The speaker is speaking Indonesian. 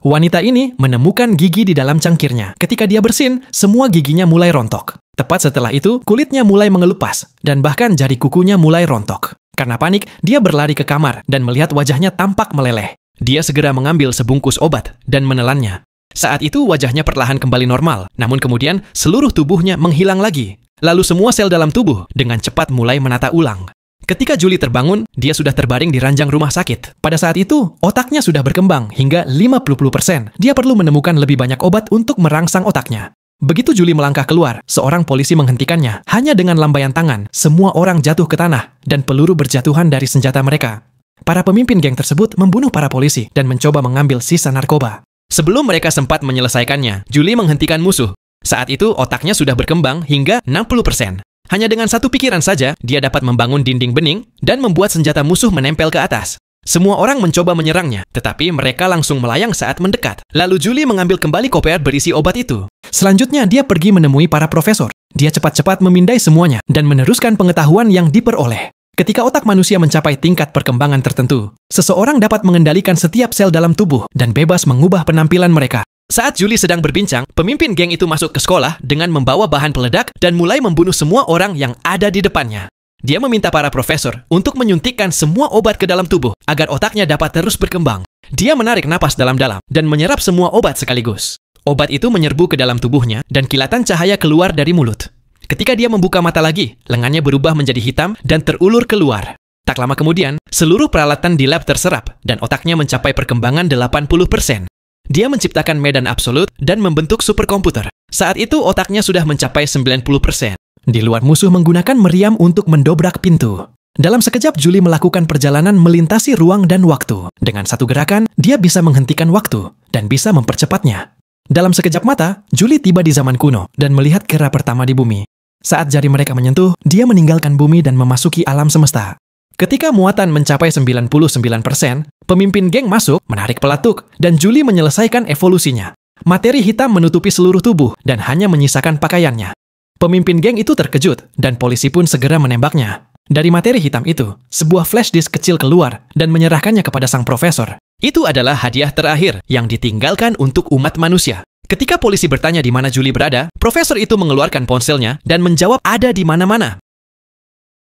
Wanita ini menemukan gigi di dalam cangkirnya. Ketika dia bersin, semua giginya mulai rontok. Tepat setelah itu, kulitnya mulai mengelupas, dan bahkan jari kukunya mulai rontok. Karena panik, dia berlari ke kamar dan melihat wajahnya tampak meleleh. Dia segera mengambil sebungkus obat dan menelannya. Saat itu wajahnya perlahan kembali normal, namun kemudian seluruh tubuhnya menghilang lagi. Lalu semua sel dalam tubuh dengan cepat mulai menata ulang. Ketika Julie terbangun, dia sudah terbaring di ranjang rumah sakit. Pada saat itu, otaknya sudah berkembang hingga 50%. Dia perlu menemukan lebih banyak obat untuk merangsang otaknya. Begitu Julie melangkah keluar, seorang polisi menghentikannya. Hanya dengan lambaian tangan, semua orang jatuh ke tanah dan peluru berjatuhan dari senjata mereka. Para pemimpin geng tersebut membunuh para polisi dan mencoba mengambil sisa narkoba. Sebelum mereka sempat menyelesaikannya, Julie menghentikan musuh. Saat itu otaknya sudah berkembang hingga 60%. Hanya dengan satu pikiran saja, dia dapat membangun dinding bening dan membuat senjata musuh menempel ke atas. Semua orang mencoba menyerangnya, tetapi mereka langsung melayang saat mendekat. Lalu Julie mengambil kembali koper berisi obat itu. Selanjutnya, dia pergi menemui para profesor. Dia cepat-cepat memindai semuanya dan meneruskan pengetahuan yang diperoleh. Ketika otak manusia mencapai tingkat perkembangan tertentu, seseorang dapat mengendalikan setiap sel dalam tubuh dan bebas mengubah penampilan mereka. Saat Julie sedang berbincang, pemimpin geng itu masuk ke sekolah dengan membawa bahan peledak dan mulai membunuh semua orang yang ada di depannya. Dia meminta para profesor untuk menyuntikkan semua obat ke dalam tubuh agar otaknya dapat terus berkembang. Dia menarik napas dalam-dalam dan menyerap semua obat sekaligus. Obat itu menyerbu ke dalam tubuhnya dan kilatan cahaya keluar dari mulut. Ketika dia membuka mata lagi, lengannya berubah menjadi hitam dan terulur keluar. Tak lama kemudian, seluruh peralatan di lab terserap dan otaknya mencapai perkembangan 80%. Dia menciptakan medan absolut dan membentuk superkomputer. Saat itu otaknya sudah mencapai 90%. Di luar, musuh menggunakan meriam untuk mendobrak pintu. Dalam sekejap, Julie melakukan perjalanan melintasi ruang dan waktu. Dengan satu gerakan, dia bisa menghentikan waktu dan bisa mempercepatnya. Dalam sekejap mata, Julie tiba di zaman kuno dan melihat kera pertama di bumi. Saat jari mereka menyentuh, dia meninggalkan bumi dan memasuki alam semesta. Ketika muatan mencapai 99%, pemimpin geng masuk, menarik pelatuk, dan Julie menyelesaikan evolusinya. Materi hitam menutupi seluruh tubuh dan hanya menyisakan pakaiannya. Pemimpin geng itu terkejut, dan polisi pun segera menembaknya. Dari materi hitam itu, sebuah flash disk kecil keluar dan menyerahkannya kepada sang profesor. Itu adalah hadiah terakhir yang ditinggalkan untuk umat manusia. Ketika polisi bertanya di mana Julie berada, profesor itu mengeluarkan ponselnya dan menjawab ada di mana-mana.